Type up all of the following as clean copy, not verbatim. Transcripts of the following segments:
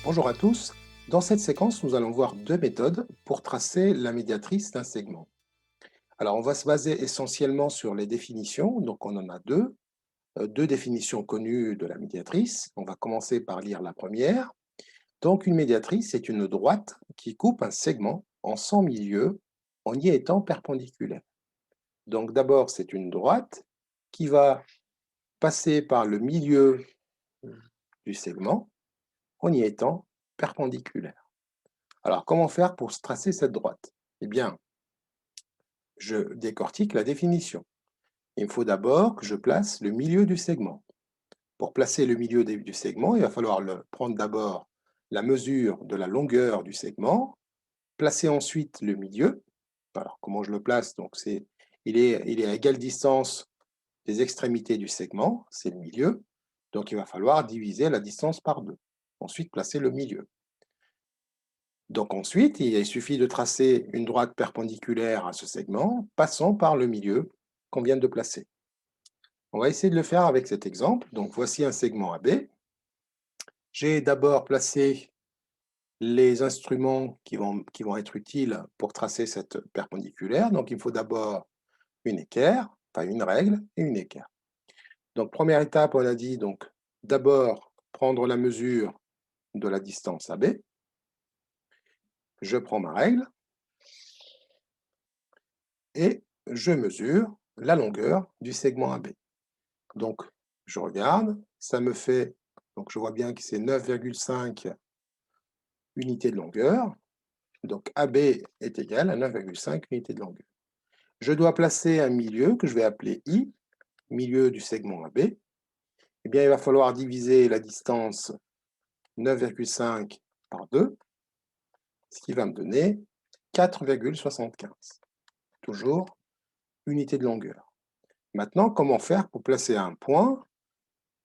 Bonjour à tous. Dans cette séquence, nous allons voir deux méthodes pour tracer la médiatrice d'un segment. Alors, on va se baser essentiellement sur les définitions. Donc, on en a deux définitions connues de la médiatrice. On va commencer par lire la première. Donc, une médiatrice, c'est une droite qui coupe un segment en 100 milieux en y étant perpendiculaire. Donc, d'abord, c'est une droite qui va passer par le milieu du segment en y étant perpendiculaire. Alors, comment faire pour tracer cette droite? Eh bien, je décortique la définition. Il me faut d'abord que je place le milieu du segment. Pour placer le milieu du segment, il va falloir prendre d'abord la mesure de la longueur du segment, placer ensuite le milieu. Alors, comment je le place? Donc, il est à égale distance des extrémités du segment, c'est le milieu. Donc, il va falloir diviser la distance par 2. Ensuite, placer le milieu. Donc ensuite, il suffit de tracer une droite perpendiculaire à ce segment, passant par le milieu qu'on vient de placer. On va essayer de le faire avec cet exemple. Donc voici un segment AB. J'ai d'abord placé les instruments qui vont être utiles pour tracer cette perpendiculaire. Donc il me faut d'abord une équerre, enfin une règle et une équerre. Donc première étape, on a dit donc d'abord prendre la mesure de la distance AB. Je prends ma règle et je mesure la longueur du segment AB. Donc, je regarde, ça me fait, donc je vois bien que c'est 9,5 unités de longueur. Donc, AB est égal à 9,5 unités de longueur. Je dois placer un milieu que je vais appeler I, milieu du segment AB. Eh bien, il va falloir diviser la distance 9,5 par 2, ce qui va me donner 4,75. Toujours unité de longueur. Maintenant, comment faire pour placer un point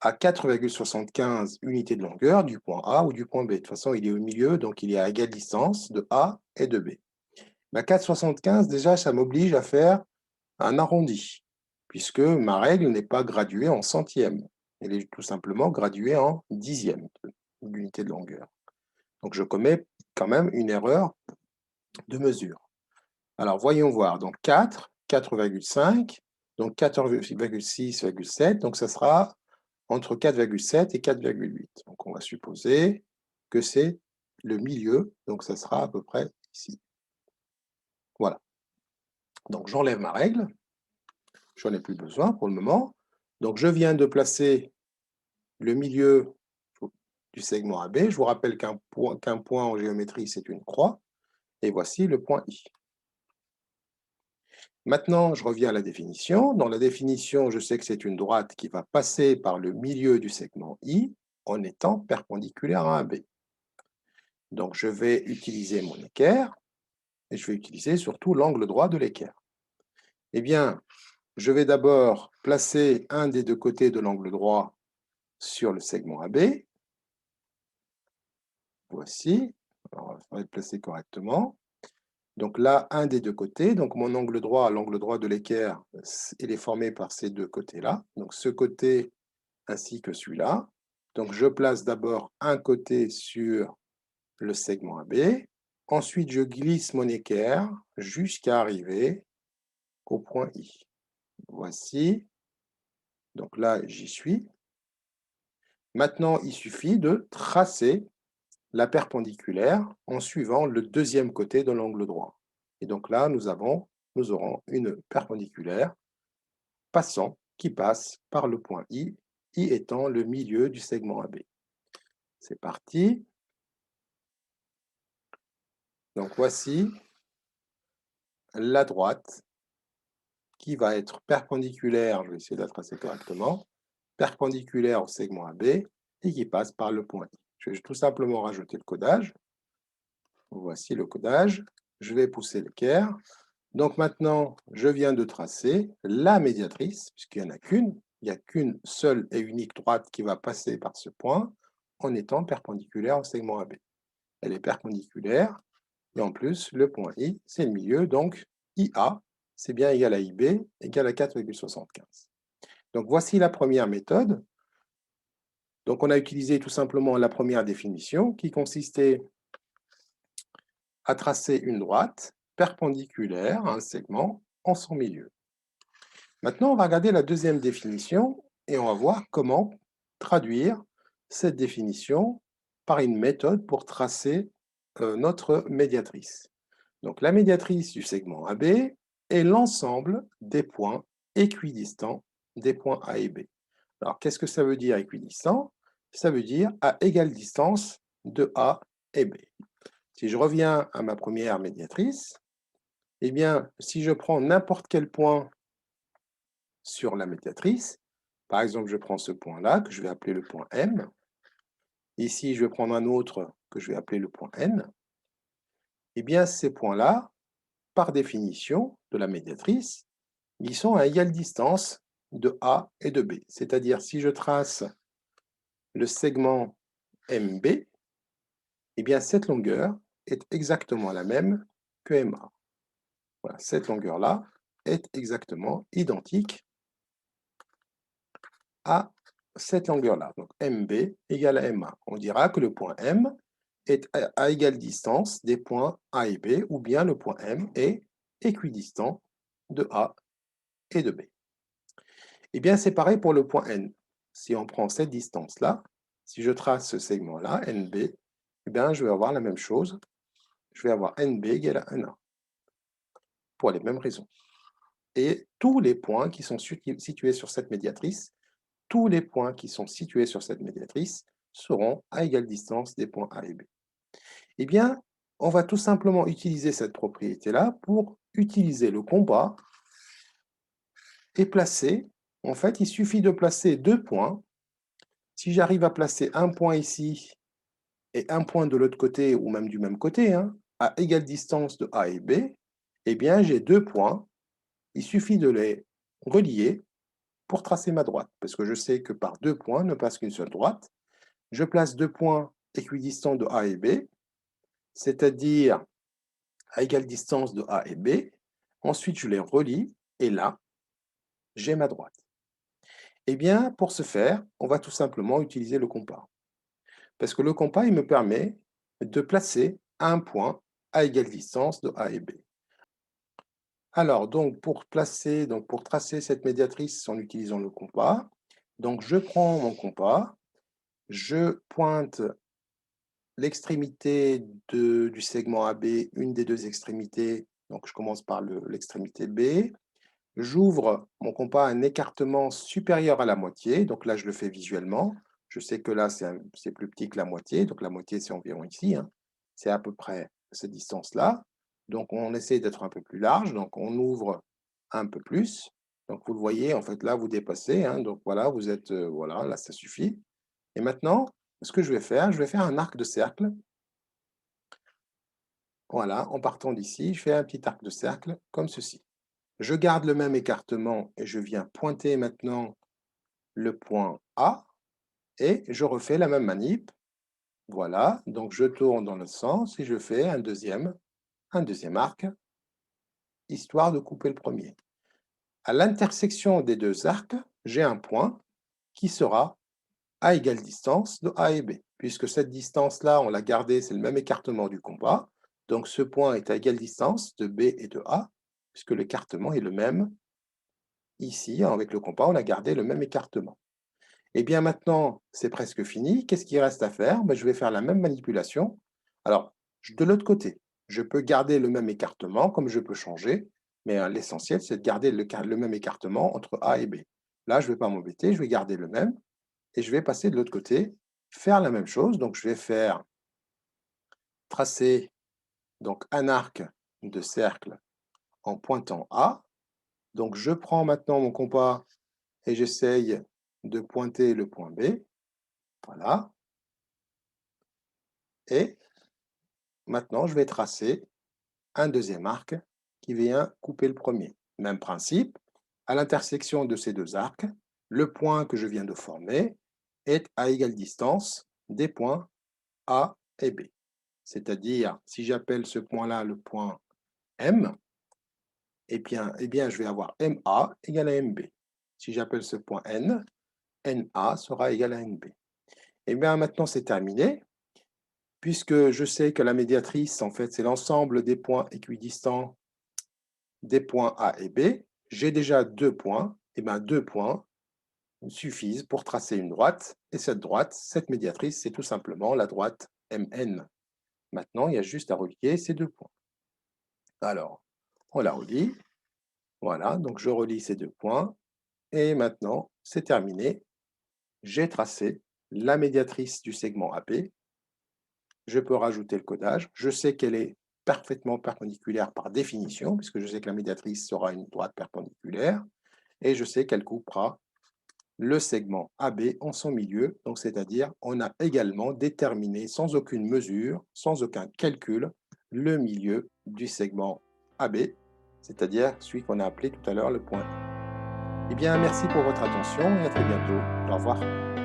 à 4,75 unités de longueur du point A ou du point B? De toute façon, il est au milieu, donc il est à égale distance de A et de B. 4,75, déjà, ça m'oblige à faire un arrondi, puisque ma règle n'est pas graduée en centièmes. Elle est tout simplement graduée en dixièmes d'unité de longueur. Donc, je commets quand même une erreur de mesure. Alors, voyons voir. Donc, 4,5, donc 14,6,7, donc ça sera entre 4,7 et 4,8. Donc, on va supposer que c'est le milieu, donc ça sera à peu près ici. Voilà. Donc, j'enlève ma règle. Je n'en ai plus besoin pour le moment. Donc, je viens de placer le milieu du segment AB. Je vous rappelle qu'un point en géométrie, c'est une croix. Et voici le point I. Maintenant, je reviens à la définition. Dans la définition, je sais que c'est une droite qui va passer par le milieu du segment I en étant perpendiculaire à AB. Donc, je vais utiliser mon équerre et je vais utiliser surtout l'angle droit de l'équerre. Eh bien, je vais d'abord placer un des deux côtés de l'angle droit sur le segment AB. Voici. Alors, on va le placer correctement. Donc là, un des deux côtés. Donc mon angle droit, l'angle droit de l'équerre, il est formé par ces deux côtés-là. Donc ce côté ainsi que celui-là. Donc je place d'abord un côté sur le segment AB. Ensuite, je glisse mon équerre jusqu'à arriver au point I. Voici. Donc là, j'y suis. Maintenant, il suffit de tracer la perpendiculaire en suivant le deuxième côté de l'angle droit. Et donc là, nous aurons une perpendiculaire qui passe par le point I, I étant le milieu du segment AB. C'est parti. Donc voici la droite qui va être perpendiculaire, je vais essayer de la tracer correctement, perpendiculaire au segment AB et qui passe par le point I. Je vais tout simplement rajouter le codage. Voici le codage. Je vais pousser l'équerre. Donc maintenant, je viens de tracer la médiatrice, puisqu'il n'y en a qu'une. Il n'y a qu'une seule et unique droite qui va passer par ce point en étant perpendiculaire au segment AB. Elle est perpendiculaire, et en plus, le point I, c'est le milieu, donc IA, c'est bien égal à IB, égal à 4,75. Donc voici la première méthode Donc, on a utilisé tout simplement la première définition qui consistait à tracer une droite perpendiculaire à un segment en son milieu. Maintenant, on va regarder la deuxième définition et on va voir comment traduire cette définition par une méthode pour tracer notre médiatrice. Donc, la médiatrice du segment AB est l'ensemble des points équidistants des points A et B. Alors, qu'est-ce que ça veut dire équidistant? Ça veut dire à égale distance de A et B. Si je reviens à ma première médiatrice, eh bien, si je prends n'importe quel point sur la médiatrice, par exemple, je prends ce point-là, que je vais appeler le point M. Ici, je vais prendre un autre que je vais appeler le point N. Eh bien, ces points-là, par définition de la médiatrice, ils sont à égale distance de A et de B. C'est-à-dire, si je trace le segment MB, eh bien, cette longueur est exactement la même que MA. Voilà, cette longueur-là est exactement identique à cette longueur-là. Donc, MB égale à MA. On dira que le point M est à égale distance des points A et B, ou bien le point M est équidistant de A et de B. Eh bien, c'est pareil pour le point N. Si on prend cette distance-là, si je trace ce segment-là, NB, eh bien, je vais avoir la même chose. Je vais avoir NB égale à 1A, pour les mêmes raisons. Et tous les points qui sont situés sur cette médiatrice, tous les points qui sont situés sur cette médiatrice seront à égale distance des points A et B. Eh bien, on va tout simplement utiliser cette propriété-là pour utiliser le compas et placer. En fait, il suffit de placer deux points. Si j'arrive à placer un point ici et un point de l'autre côté, ou même du même côté, à égale distance de A et B, eh bien, j'ai deux points. Il suffit de les relier pour tracer ma droite, parce que je sais que par deux points ne passe qu'une seule droite. Je place deux points équidistants de A et B, c'est-à-dire à égale distance de A et B. Ensuite, je les relie, et là, j'ai ma droite. Eh bien, pour ce faire, on va tout simplement utiliser le compas. Parce que le compas, il me permet de placer un point à égale distance de A et B. Alors, donc, pour tracer cette médiatrice en utilisant le compas, donc je prends mon compas, je pointe l'extrémité du segment AB, une des deux extrémités, donc je commence par l'extrémité B, j'ouvre mon compas à un écartement supérieur à la moitié, donc là je le fais visuellement, je sais que là c'est plus petit que la moitié, donc la moitié c'est environ ici, c'est à peu près cette distance-là, donc on essaie d'être un peu plus large, donc on ouvre un peu plus, donc vous le voyez, en fait là vous dépassez, donc voilà, vous êtes, voilà, là ça suffit. Et maintenant, ce que je vais faire un arc de cercle. Voilà, en partant d'ici, je fais un petit arc de cercle comme ceci. Je garde le même écartement et je viens pointer maintenant le point A et je refais la même manip. Voilà, donc je tourne dans le sens et je fais un deuxième arc, histoire de couper le premier. À l'intersection des deux arcs, j'ai un point qui sera à égale distance de A et B. Puisque cette distance-là, on l'a gardée, c'est le même écartement du compas. Donc ce point est à égale distance de B et de A, puisque l'écartement est le même. Ici, avec le compas, on a gardé le même écartement. Et bien maintenant, c'est presque fini. Qu'est-ce qu'il reste à faire? Je vais faire la même manipulation. Alors, de l'autre côté, je peux garder le même écartement, comme je peux changer, mais l'essentiel, c'est de garder le même écartement entre A et B. Là, je ne vais pas m'embêter, je vais garder le même, et je vais passer de l'autre côté, faire la même chose. Donc, je vais faire tracer donc, un arc de cercle en pointant A. Donc, je prends maintenant mon compas et j'essaye de pointer le point B. Voilà. Et maintenant, je vais tracer un deuxième arc qui vient couper le premier. Même principe, à l'intersection de ces deux arcs, le point que je viens de former est à égale distance des points A et B. C'est-à-dire, si j'appelle ce point-là le point M, je vais avoir MA égale à MB. Si j'appelle ce point N, NA sera égal à NB. Et bien maintenant, c'est terminé, puisque je sais que la médiatrice, en fait, c'est l'ensemble des points équidistants des points A et B. J'ai déjà 2 points, et bien 2 points suffisent pour tracer une droite, et cette droite, cette médiatrice, c'est tout simplement la droite MN. Maintenant, il y a juste à relier ces 2 points. Alors, on la relie. Voilà, donc je relie ces 2 points, et maintenant, c'est terminé. J'ai tracé la médiatrice du segment AB. Je peux rajouter le codage. Je sais qu'elle est parfaitement perpendiculaire par définition, puisque je sais que la médiatrice sera une droite perpendiculaire, et je sais qu'elle coupera le segment AB en son milieu, donc c'est-à-dire on a également déterminé sans aucune mesure, sans aucun calcul, le milieu du segment AB, c'est-à-dire celui qu'on a appelé tout à l'heure le point I. Eh bien, merci pour votre attention et à très bientôt. Au revoir.